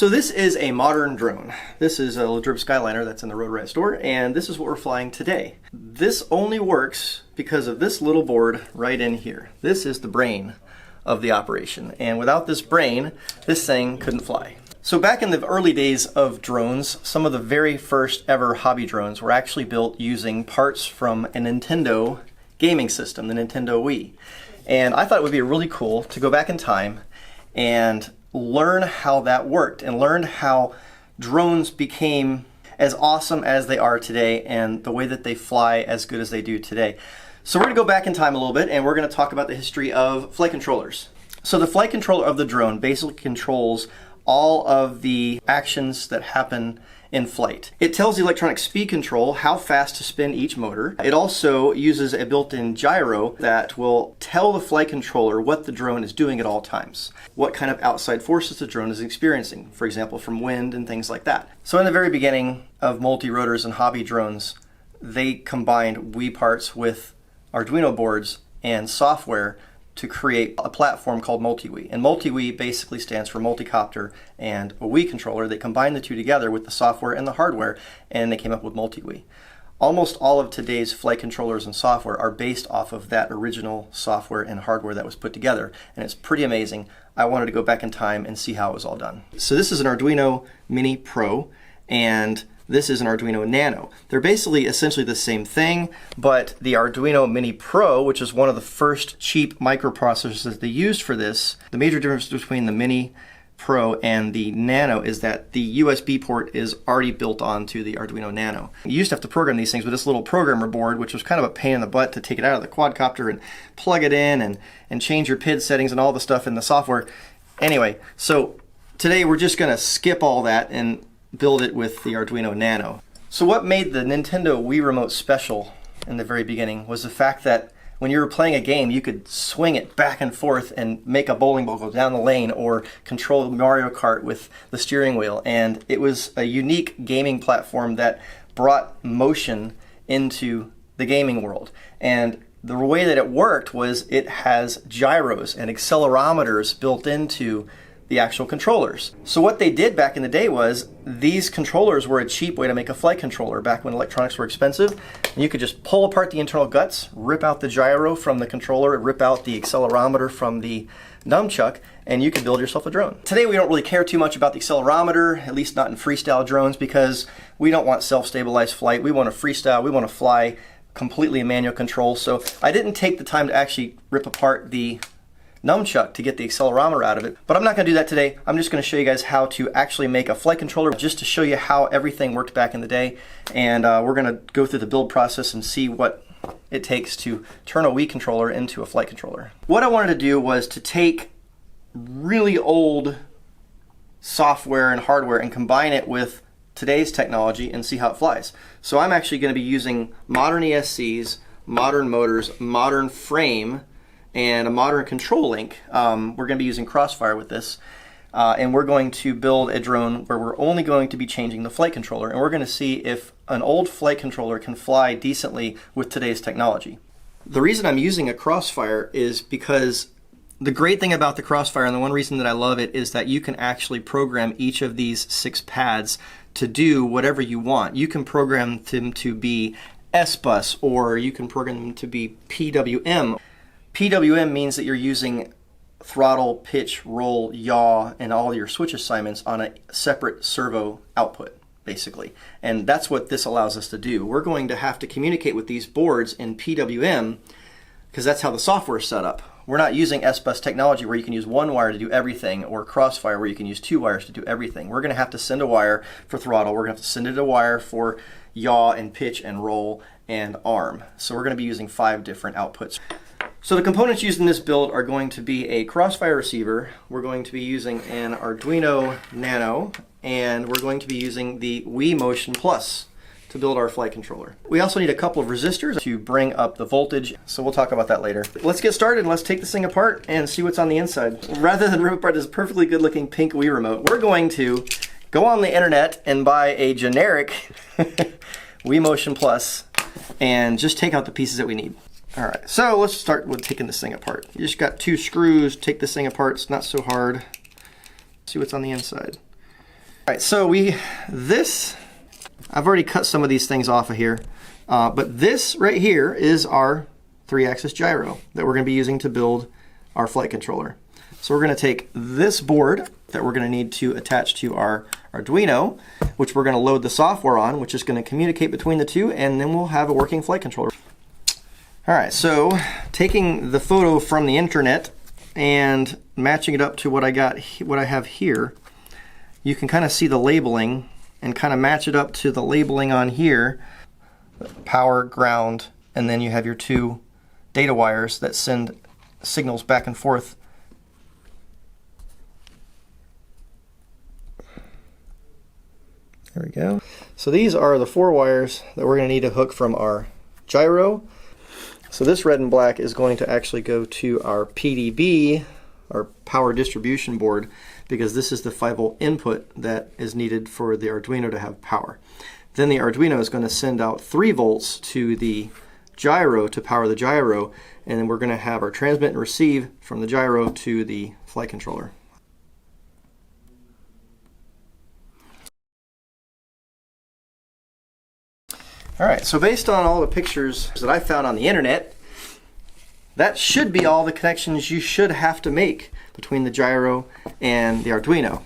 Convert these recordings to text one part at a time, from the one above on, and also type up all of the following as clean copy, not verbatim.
So this is a modern drone. This is a Ladrib Skyliner that's in the Rotor Riot store, and this is what we're flying today. This only works because of this little board right in here. This is the brain of the operation, and without this brain, this thing couldn't fly. So back in the early days of drones, some of the very first ever hobby drones were actually built using parts from a Nintendo gaming system, the Nintendo Wii. And I thought it would be really cool to go back in time and learn how that worked and learn how drones became as awesome as they are today and the way that they fly as good as they do today. So we're going to go back in time a little bit and we're going to talk about the history of flight controllers. So the flight controller of the drone basically controls all of the actions that happen in flight. It tells the electronic speed control how fast to spin each motor. It also uses a built-in gyro that will tell the flight controller what the drone is doing at all times, what kind of outside forces the drone is experiencing, for example from wind and things like that. So in the very beginning of multi-rotors and hobby drones, they combined Wii parts with Arduino boards and software to create a platform called Multi-Wii. And Multi-Wii basically stands for multi-copter and a Wii controller. They combined the two together with the software and the hardware, and they came up with Multi-Wii. Almost all of today's flight controllers and software are based off of that original software and hardware that was put together, and it's pretty amazing. I wanted to go back in time and see how it was all done. So this is an Arduino Mini Pro, and this is an Arduino Nano. They're basically essentially the same thing, but the Arduino Mini Pro, which is one of the first cheap microprocessors that they used for this, the major difference between the Mini Pro and the Nano is that the USB port is already built onto the Arduino Nano. You used to have to program these things with this little programmer board, which was kind of a pain in the butt to take it out of the quadcopter and plug it in and change your PID settings and all the stuff in the software. Anyway, so today we're just going to skip all that and build it with the Arduino Nano. So what made the Nintendo Wii remote special in the very beginning was the fact that when you were playing a game, you could swing it back and forth and make a bowling ball go down the lane or control Mario Kart with the steering wheel. And it was a unique gaming platform that brought motion into the gaming world. And the way that it worked was it has gyros and accelerometers built into the actual controllers. So what they did back in the day was these controllers were a cheap way to make a flight controller back when electronics were expensive. And you could just pull apart the internal guts, rip out the gyro from the controller, rip out the accelerometer from the nunchuck, and you could build yourself a drone. Today we don't really care too much about the accelerometer, at least not in freestyle drones, because we don't want self-stabilized flight. We want to freestyle, we want to fly completely in manual control. So I didn't take the time to actually rip apart the nunchuck to get the accelerometer out of it, but I'm not going to do that today. I'm just going to show you guys how to actually make a flight controller, just to show you how everything worked back in the day, and we're going to go through the build process and see what it takes to turn a Wii controller into a flight controller. What I wanted to do was to take really old software and hardware and combine it with today's technology and see how it flies. So I'm actually going to be using modern ESCs, modern motors, modern frame, and a modern control link. We're going to be using Crossfire with this, and we're going to build a drone where we're only going to be changing the flight controller, and we're going to see if an old flight controller can fly decently with today's technology. The reason I'm using a Crossfire is because the great thing about the Crossfire, and the one reason that I love it, is that you can actually program each of these 6 pads to do whatever you want. You can program them to be S-Bus, or you can program them to be PWM. PWM means that you're using throttle, pitch, roll, yaw, and all your switch assignments on a separate servo output, basically. And that's what this allows us to do. We're going to have to communicate with these boards in PWM because that's how the software is set up. We're not using S-Bus technology where you can use one wire to do everything, or Crossfire where you can use 2 wires to do everything. We're going to have to send a wire for throttle. We're going to have to send it a wire for yaw and pitch and roll and arm. So we're going to be using 5 different outputs. So the components used in this build are going to be a Crossfire receiver, we're going to be using an Arduino Nano, and we're going to be using the Wii Motion Plus to build our flight controller. We also need a couple of resistors to bring up the voltage, so we'll talk about that later. Let's get started and let's take this thing apart and see what's on the inside. Rather than rip apart this perfectly good looking pink Wii remote, we're going to go on the internet and buy a generic Wii Motion Plus and just take out the pieces that we need. All right, so let's start with taking this thing apart. You just got 2 screws, take this thing apart, it's not so hard. See what's on the inside. All right, so I've already cut some of these things off of here, but this right here is our 3-axis gyro that we're going to be using to build our flight controller. So we're going to take this board that we're going to need to attach to our Arduino, which we're going to load the software on, which is going to communicate between the two, and then we'll have a working flight controller. All right, so taking the photo from the internet and matching it up to what I have here, you can kind of see the labeling and kind of match it up to the labeling on here, power, ground, and then you have your 2 data wires that send signals back and forth. There we go. So these are the 4 wires that we're going to need to hook from our gyro. So this red and black is going to actually go to our PDB, our power distribution board, because this is the 5-volt input that is needed for the Arduino to have power. Then the Arduino is going to send out 3 volts to the gyro to power the gyro, and then we're going to have our transmit and receive from the gyro to the flight controller. All right, so based on all the pictures that I found on the internet, that should be all the connections you should have to make between the gyro and the Arduino.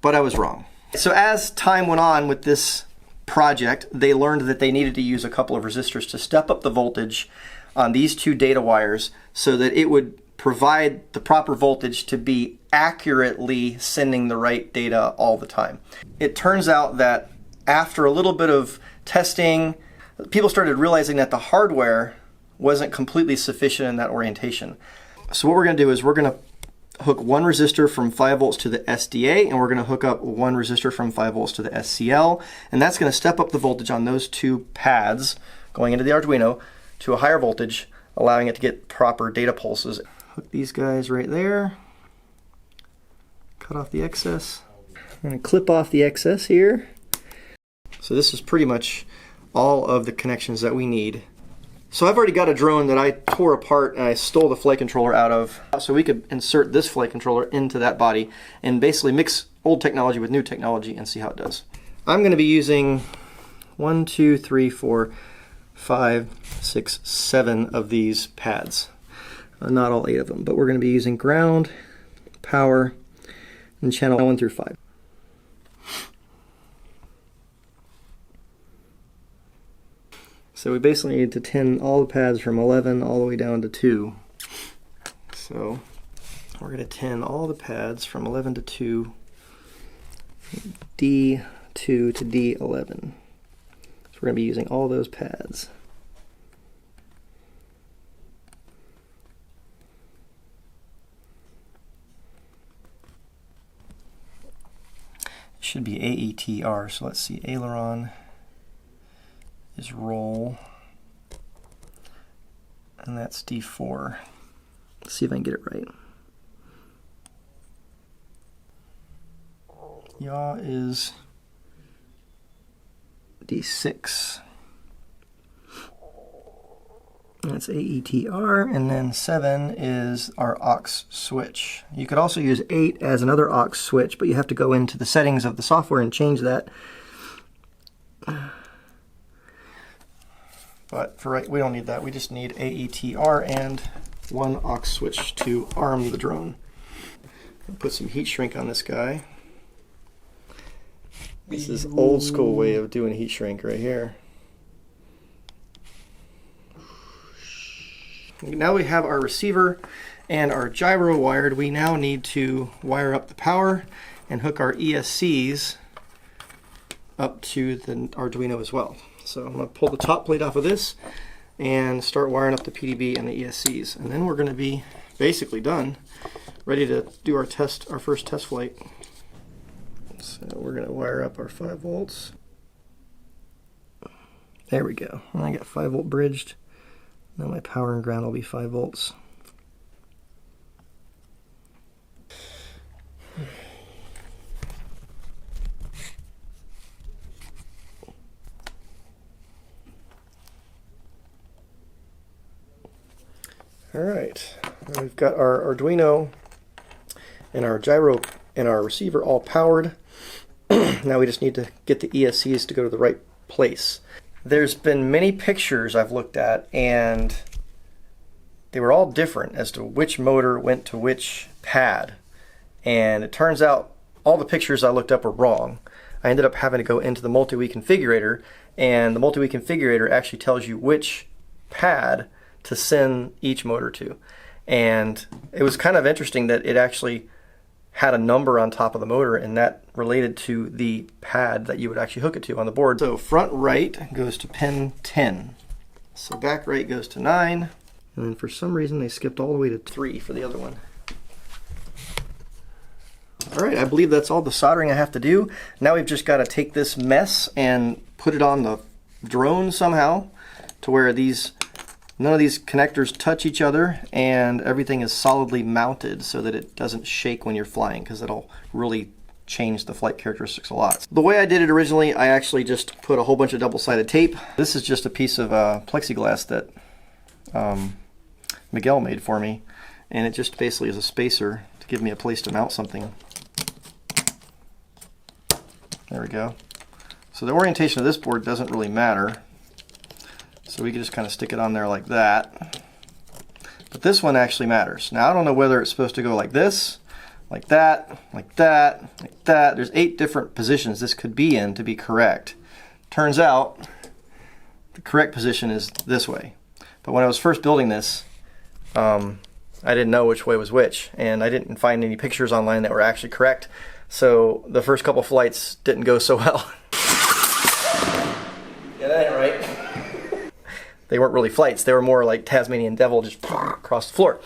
But I was wrong. So as time went on with this project, they learned that they needed to use a couple of resistors to step up the voltage on these 2 data wires so that it would provide the proper voltage to be accurately sending the right data all the time. It turns out that after a little bit of testing, people started realizing that the hardware wasn't completely sufficient in that orientation. So what we're going to do is we're going to hook 1 resistor from 5 volts to the SDA, and we're going to hook up 1 resistor from 5 volts to the SCL, and that's going to step up the voltage on those 2 pads going into the Arduino to a higher voltage, allowing it to get proper data pulses. Hook these guys right there, cut off the excess. I'm going to clip off the excess here. So this is pretty much all of the connections that we need. So I've already got a drone that I tore apart and I stole the flight controller out of, so we could insert this flight controller into that body and basically mix old technology with new technology and see how it does. I'm going to be using 1, 2, 3, 4, 5, 6, 7 of these pads. Not all 8 of them, but we're going to be using ground, power, and channel 1 through 5. So we basically need to tin all the pads from 11 all the way down to 2. So we're going to tin all the pads from 11 to 2, D2 to D11. So we're going to be using all those pads. It should be AETR, so let's see, aileron is roll, and that's D4. Let's see if I can get it right. Yaw is D6. That's AETR, and then 7 is our aux switch. You could also use 8 as another aux switch, but you have to go into the settings of the software and change that. But for right, we don't need that. We just need AETR and 1 aux switch to arm the drone. I'll put some heat shrink on this guy. This is old school way of doing heat shrink right here. Now we have our receiver and our gyro wired. We now need to wire up the power and hook our ESCs up to the Arduino as well. So I'm going to pull the top plate off of this and start wiring up the PDB and the ESCs. And then we're going to be basically done, ready to do our first test flight. So we're going to wire up our 5 volts. There we go. And I got 5 volt bridged. Now my power and ground will be 5 volts. All right, we've got our Arduino and our gyro and our receiver all powered. Now we just need to get the ESCs to go to the right place. There's been many pictures I've looked at, and they were all different as to which motor went to which pad. And it turns out all the pictures I looked up were wrong. I ended up having to go into the multi-Wii configurator, and the multi-Wii configurator actually tells you which pad to send each motor to. And it was kind of interesting that it actually had a number on top of the motor, and that related to the pad that you would actually hook it to on the board. So front right goes to pin 10. So back right goes to 9. And then for some reason they skipped all the way to 3 for the other one. Alright, I believe that's all the soldering I have to do. Now we've just got to take this mess and put it on the drone somehow to where none of these connectors touch each other and everything is solidly mounted so that it doesn't shake when you're flying, because that'll really change the flight characteristics a lot. The way I did it originally, I actually just put a whole bunch of double-sided tape. This is just a piece of plexiglass that Miguel made for me, and it just basically is a spacer to give me a place to mount something. There we go. So the orientation of this board doesn't really matter. So we can just kind of stick it on there like that. But this one actually matters. Now I don't know whether it's supposed to go like this, like that, like that, like that. There's 8 different positions this could be in to be correct. Turns out the correct position is this way. But when I was first building this, I didn't know which way was which, and I didn't find any pictures online that were actually correct. So the first couple flights didn't go so well. Yeah, that ain't right. They weren't really flights. They were more like Tasmanian Devil just across the floor.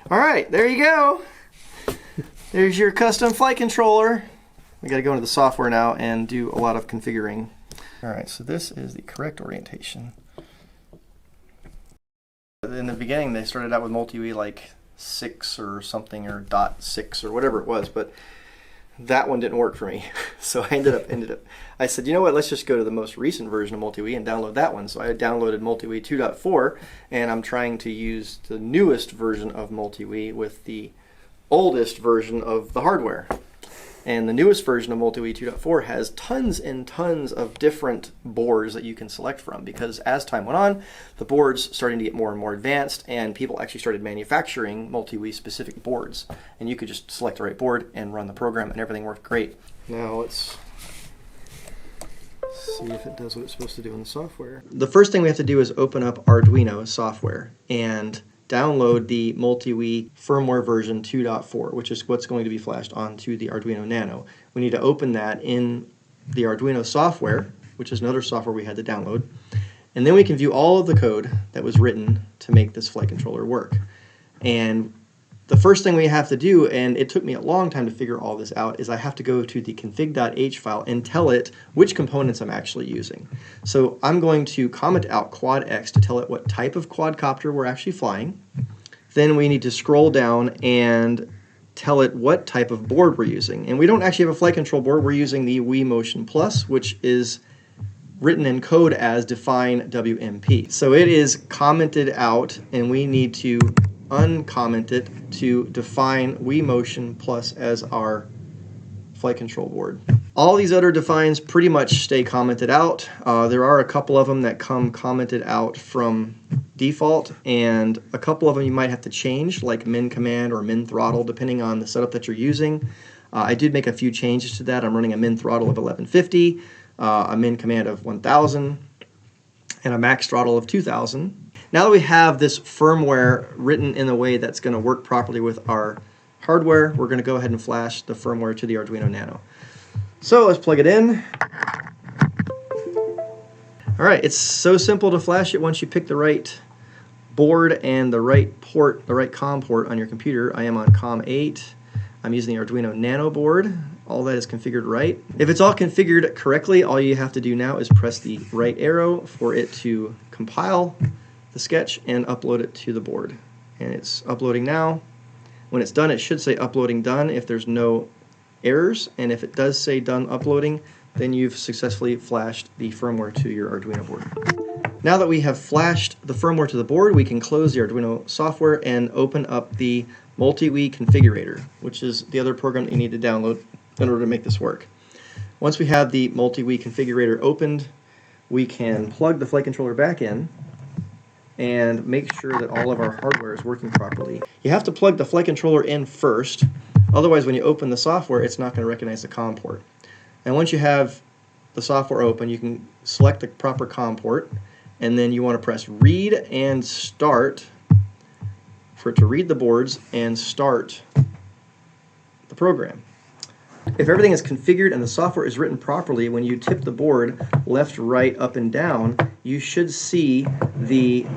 All right, there you go. There's your custom flight controller. We got to go into the software now and do a lot of configuring. All right, so this is the correct orientation. In the beginning, they started out with multi-Wii like 6 or something, or .6 or whatever it was, but that one didn't work for me. So I ended up, I said, you know what, let's just go to the most recent version of multi-Wii and download that one. So I downloaded multi-Wii 2.4, and I'm trying to use the newest version of multi-Wii with the oldest version of the hardware. And the newest version of multi-Wii 2.4 has tons and tons of different boards that you can select from, because as time went on, the boards starting to get more and more advanced, and people actually started manufacturing multi-Wii specific boards. And you could just select the right board and run the program, and everything worked great. Now let's see if it does what it's supposed to do in the software. The first thing we have to do is open up Arduino software and download the multi-Wii firmware version 2.4, which is what's going to be flashed onto the Arduino Nano. We need to open that in the Arduino software, which is another software we had to download, and then we can view all of the code that was written to make this flight controller work. And the first thing we have to do, and it took me a long time to figure all this out, is I have to go to the config.h file and tell it which components I'm actually using. So I'm going to comment out quad X to tell it what type of quadcopter we're actually flying. Then we need to scroll down and tell it what type of board we're using. And we don't actually have a flight control board. We're using the Wii Motion Plus, which is written in code as define WMP. So it is commented out, and we need to uncomment it to define Wii Motion Plus as our flight control board. All these other defines pretty much stay commented out. There are a couple of them that come commented out from default, and a couple of them you might have to change, like min command or min throttle, depending on the setup that you're using. I did make a few changes to that. I'm running a min throttle of 1150, a min command of 1000, and a max throttle of 2000. Now that we have this firmware written in a way that's going to work properly with our hardware, we're going to go ahead and flash the firmware to the Arduino Nano. So let's plug it in. Alright, it's so simple to flash it once you pick the right board and the right port, the right COM port on your computer. I am on COM 8. I'm using the Arduino Nano board. All that is configured right. If it's all configured correctly, all you have to do now is press the right arrow for it to compile the sketch and upload it to the board. And it's uploading now. When it's done, it should say uploading done if there's no errors, and if it does say done uploading, then you've successfully flashed the firmware to your Arduino board. Now that we have flashed the firmware to the board, we can close the Arduino software and open up the Multi-Wii Configurator, which is the other program that you need to download in order to make this work. Once we have the Multi-Wii Configurator opened, we can plug the flight controller back in and make sure that all of our hardware is working properly. You have to plug the flight controller in first, otherwise when you open the software it's not going to recognize the COM port. And once you have the software open, you can select the proper COM port, and then you want to press read and start for it to read the boards and start the program. If everything is configured and the software is written properly, when you tip the board left, right, up, and down, you should see the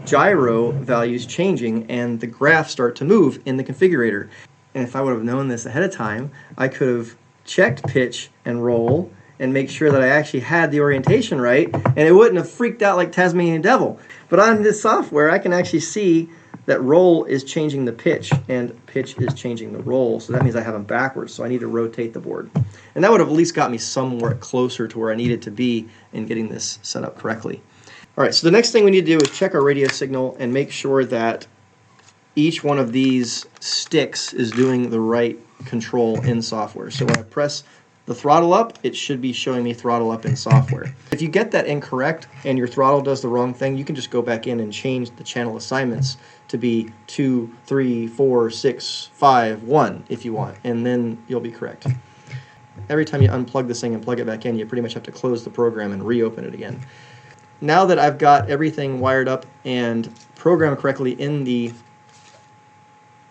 gyro values changing and the graph start to move in the configurator. And if I would have known this ahead of time, I could have checked pitch and roll and make sure that I actually had the orientation right, and it wouldn't have freaked out like Tasmanian Devil. But on this software, I can actually see that roll is changing the pitch and pitch is changing the roll, so that means I have them backwards, so I need to rotate the board. And that would have at least got me somewhere closer to where I needed to be in getting this set up correctly. Alright, so the next thing we need to do is check our radio signal and make sure that each one of these sticks is doing the right control in software. So when I press the throttle up, it should be showing me throttle up in software. If you get that incorrect and your throttle does the wrong thing, you can just go back in and change the channel assignments to be 2, 3, 4, 6, 5, 1 if you want, and then you'll be correct. Every time you unplug this thing and plug it back in, you pretty much have to close the program and reopen it again. Now that I've got everything wired up and programmed correctly in the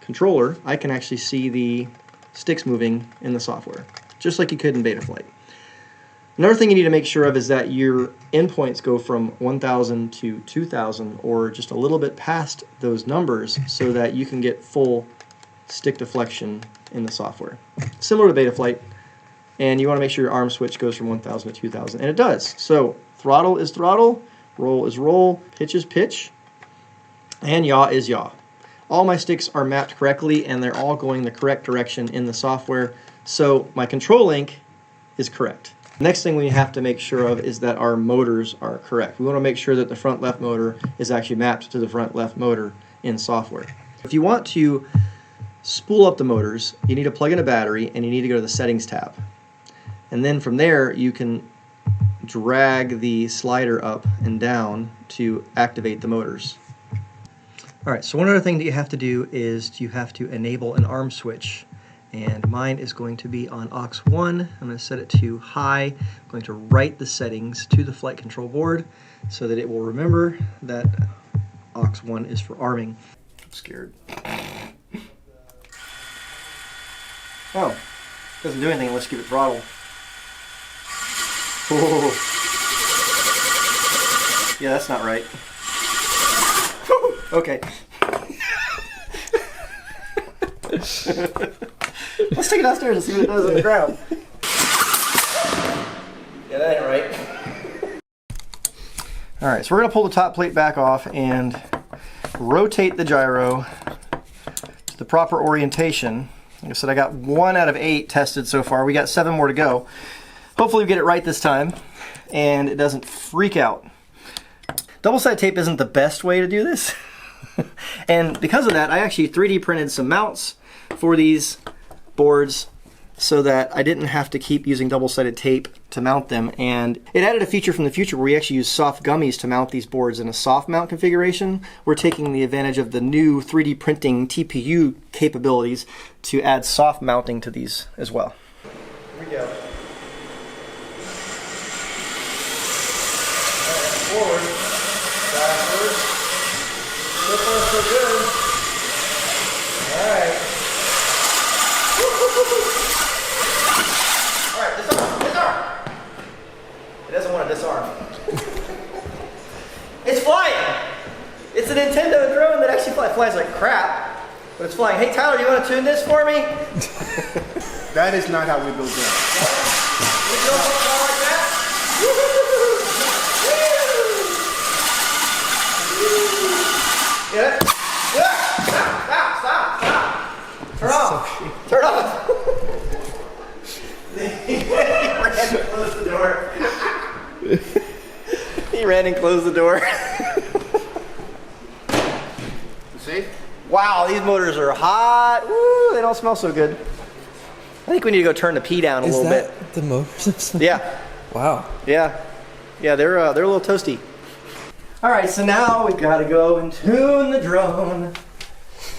controller, I can actually see the sticks moving in the software, just like you could in Betaflight. Another thing you need to make sure of is that your endpoints go from 1000 to 2000 or just a little bit past those numbers so that you can get full stick deflection in the software. Similar to Betaflight, and you want to make sure your arm switch goes from 1000 to 2000, and it does. So throttle is throttle, roll is roll, pitch is pitch, and yaw is yaw. All my sticks are mapped correctly and they're all going the correct direction in the software, so my control link is correct. Next thing we have to make sure of is that our motors are correct. We want to make sure that the front left motor is actually mapped to the front left motor in software. If you want to spool up the motors, you need to plug in a battery and you need to go to the settings tab. And then from there you can drag the slider up and down to activate the motors. Alright, so one other thing that you have to do is you have to enable an arm switch. And mine is going to be on aux 1. I'm going to set it to high. I'm going to write the settings to the flight control board so that it will remember that aux 1 is for arming. I'm scared. Oh, doesn't do anything unless you give it throttle. Oh. Yeah, that's not right. Okay. Let's take it downstairs and see what it does on the ground. Yeah, that ain't right. Alright, so we're going to pull the top plate back off and rotate the gyro to the proper orientation. Like I said, I got 1 out of 8 tested so far. We got 7 more to go. Hopefully we get it right this time and it doesn't freak out. Double-sided tape isn't the best way to do this. And because of that, I actually 3D printed some mounts for these boards so that I didn't have to keep using double-sided tape to mount them. And it added a feature from the future where we actually use soft gummies to mount these boards in a soft mount configuration. We're taking the advantage of the new 3D printing TPU capabilities to add soft mounting to these as well. Here we go. Forward, backwards. So far so good. Alright. Alright, disarm, disarm! It doesn't want to disarm. It's flying! It's a Nintendo drone that actually flies like crap, but it's flying. Hey Tyler, you want to tune this for me? That is not how we build drones. We build something like that? Get it? Stop, stop, stop! Turn off! Turn off! He ran and closed the door. He ran and closed the door. See? Wow. Wow, these motors are hot. Woo, they don't smell so good. I think we need to go turn the P down a little bit. Is that the motors? Yeah. Wow. Yeah. Yeah, they're a little toasty. All right, so now we've got to go and tune the drone.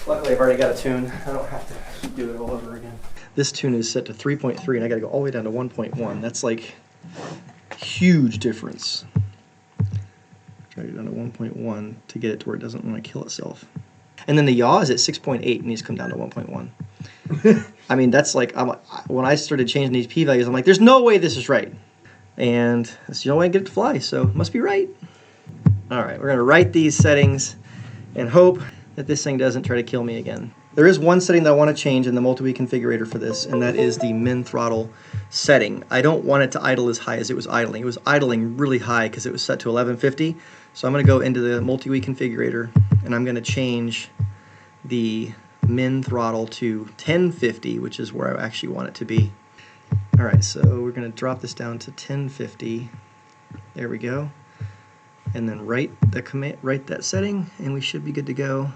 Luckily, I've already got it tuned. I don't have to do it all over again. This tune is set to 3.3, and I got to go all the way down to 1.1. That's like huge difference. Try to get down to 1.1 to get it to where it doesn't want to kill itself. And then the yaw is at 6.8, and needs to come down to 1.1. I mean, that's like, when I started changing these P values, I'm like, there's no way this is right. And that's the only way I get it to fly, so it must be right. All right, we're going to write these settings and hope that this thing doesn't try to kill me again. There is one setting that I want to change in the multi-Wii configurator for this, and that is the min throttle setting. I don't want it to idle as high as it was idling. It was idling really high because it was set to 1150. So I'm going to go into the multi-Wii configurator, and I'm going to change the min throttle to 1050, which is where I actually want it to be. All right, so we're going to drop this down to 1050. There we go. And then write the command, write that setting, and we should be good to go.